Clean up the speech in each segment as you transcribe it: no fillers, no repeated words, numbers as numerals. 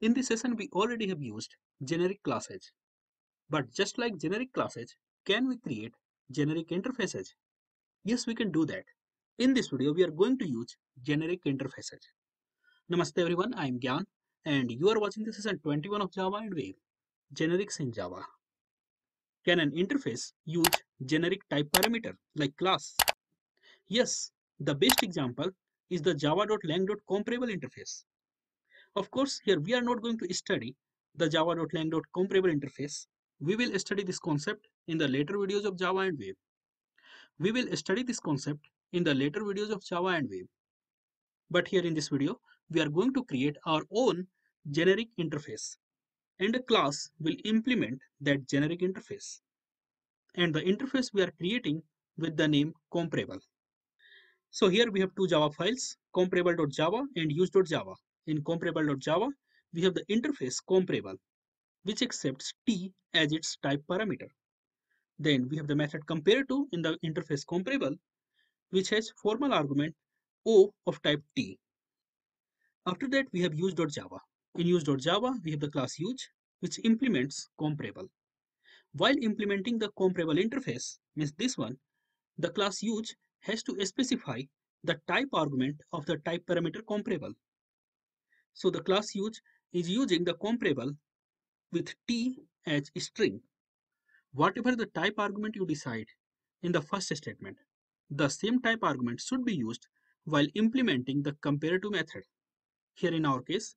In this session, we already have used generic classes. But just like generic classes, can we create generic interfaces? Yes, we can do that. In this video, we are going to use generic interfaces. Namaste everyone, I am Gyan and you are watching the session 21 of Java and Wave, Generics in Java. Can an interface use generic type parameter like class? Yes, the best example is the java.lang.comparable interface. Of course, here we are not going to study the java.lang.comparable interface. We will study this concept in the later videos of Java and Wave. We will study this concept in the later videos of Java and Wave. But here in this video, we are going to create our own generic interface. And a class will implement that generic interface. And the interface we are creating with the name comparable. So here we have two Java files, comparable.java and use.java. In comparable.java, we have the interface comparable, which accepts t as its type parameter. Then we have the method compare_to in the interface comparable, which has formal argument o of type t. After that, we have use.java. In use.java, we have the class use, which implements comparable. While implementing the comparable interface, means this one, the class use has to specify the type argument of the type parameter comparable. So the class use is using the comparable with t as string. Whatever the type argument you decide in the first statement, the same type argument should be used while implementing the compare_to method. Here in our case,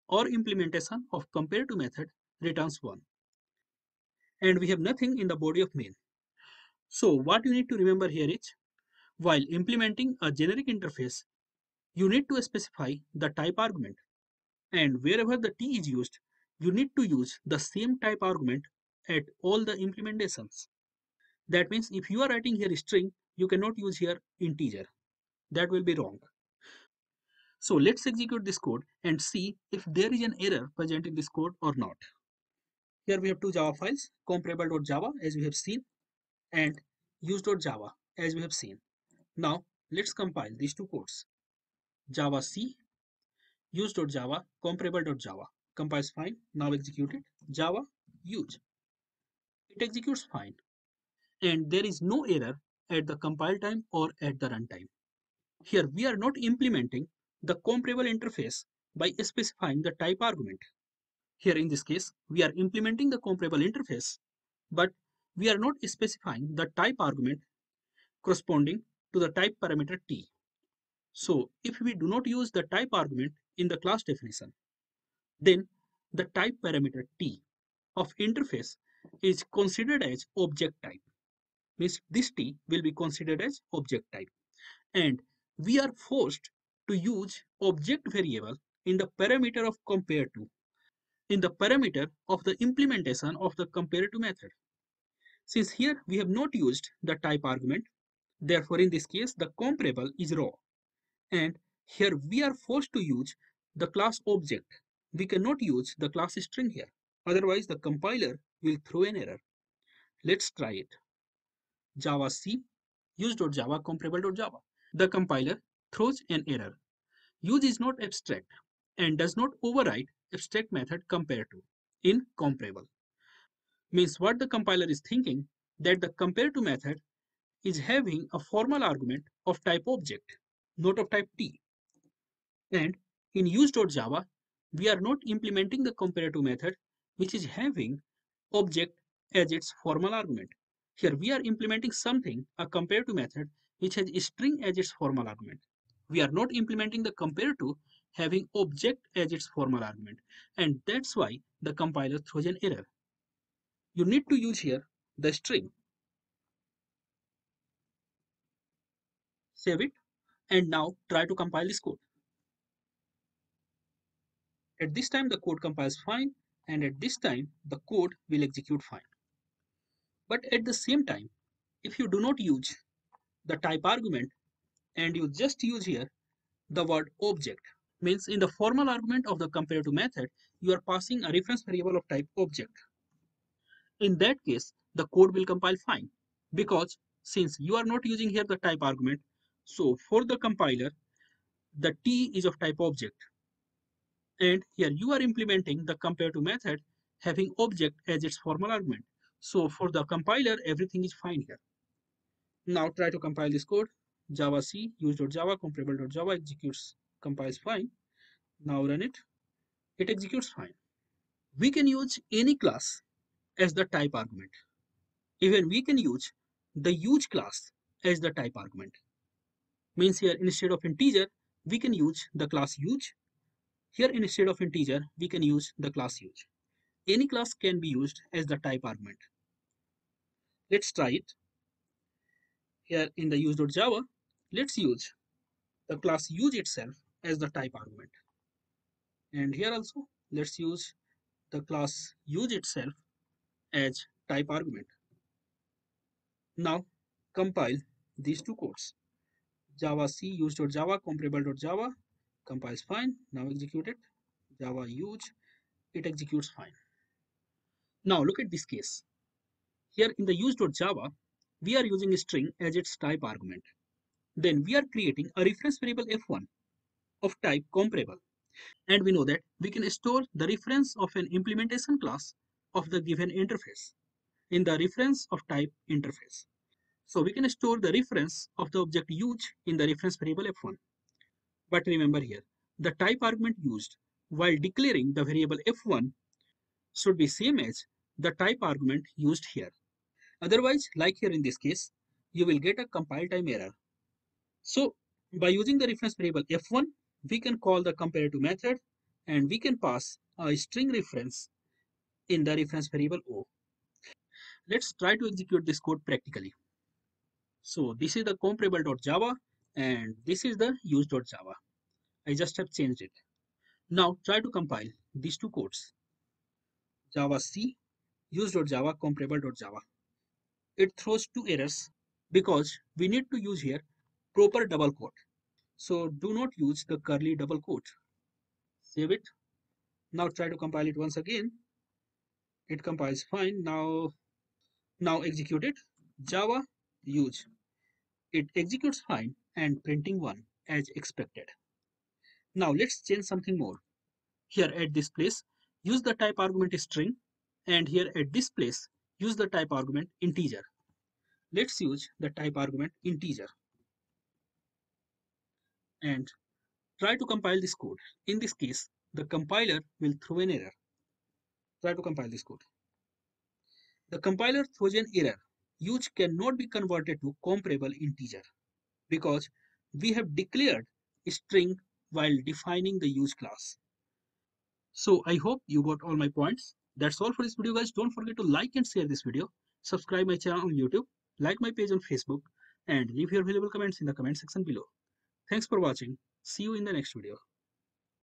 our implementation of compare_to method returns 1. And we have nothing in the body of main. So what you need to remember here is, while implementing a generic interface, you need to specify the type argument. And wherever the t is used, you need to use the same type argument at all the implementations. That means if you are writing here string, you cannot use here integer. That will be wrong. So let's execute this code and see if there is an error present in this code or not. Here we have two Java files, comparable.java as we have seen and use.java as we have seen. Now let's compile these two codes. Java C, use.java, comparable.java. Compiles fine. Now execute it. Java use. It executes fine. And there is no error at the compile time or at the runtime. Here we are not implementing the comparable interface by specifying the type argument. Here in this case, we are implementing the comparable interface, but we are not specifying the type argument corresponding to the type parameter t. So if we do not use the type argument in the class definition, then the type parameter t of interface is considered as object type. Means this t will be considered as object type. And we are forced to use object variable in the parameter of compare_to, in the parameter of the implementation of the compare_to method. Since here we have not used the type argument, therefore in this case the comparable is raw. And here we are forced to use the class object. We cannot use the class string here. Otherwise the compiler will throw an error. Let's try it. Java C, use.java, comparable.java. The compiler throws an error. Use is not abstract and does not override abstract method compare_to in comparable. Means what the compiler is thinking, that the compare_to method is having a formal argument of type object, not of type t. And in use.java, we are not implementing the compare_to method which is having object as its formal argument. Here we are implementing something, a compare_to method which has string as its formal argument. We are not implementing the compare_to having object as its formal argument, and that's why the compiler throws an error. You need to use here the string. Save it and now try to compile this code. At this time the code compiles fine, and at this time the code will execute fine. But at the same time, if you do not use the type argument and you just use here the word object, means in the formal argument of the compare_to method, you are passing a reference variable of type object. In that case, the code will compile fine, because since you are not using here the type argument, so for the compiler, the t is of type object. And here you are implementing the compare to method having object as its formal argument. So for the compiler, everything is fine here. Now try to compile this code. Java C, use.java, comparable.java executes, compiles fine. Now run it. It executes fine. We can use any class as the type argument. Even we can use the use class as the type argument. Means here instead of integer, we can use the class use. Here instead of integer, we can use the class use. Any class can be used as the type argument. Let's try it. Here in the use.java, let's use the class use itself as the type argument. And here also, let's use the class use itself as type argument. Now compile these two codes. Java C use.java comparable.java compiles fine. Now execute it. Java use, it executes fine. Now look at this case. Here in the use.java, we are using a string as its type argument. Then we are creating a reference variable f1 of type comparable. And we know that we can store the reference of an implementation class of the given interface in the reference of type interface. So we can store the reference of the object use in the reference variable f1. But remember here, the type argument used while declaring the variable f1 should be same as the type argument used here. Otherwise, like here in this case, you will get a compile time error. So by using the reference variable f1, we can call the compare to method and we can pass a string reference in the reference variable o. Let's try to execute this code practically. So this is the comparable.java and this is the use.java. I just have changed it. Now try to compile these two codes. Java C, use.java, comparable.java. It throws two errors because we need to use here proper double quote. So do not use the curly double quote. Save it. Now try to compile it once again. It compiles fine. Now execute it. Java use. It executes fine and printing 1 as expected. Now let's change something more. Here at this place, use the type argument string, and here at this place, use the type argument integer. Let's use the type argument integer and try to compile this code. In this case, the compiler will throw an error. Try to compile this code. The compiler throws an error. Use cannot be converted to comparable integer because we have declared a string while defining the use class. So I hope you got all my points. That's all for this video, guys. Don't forget to like and share this video. Subscribe my channel on YouTube, like my page on Facebook, and leave your valuable comments in the comment section below. Thanks for watching. See you in the next video.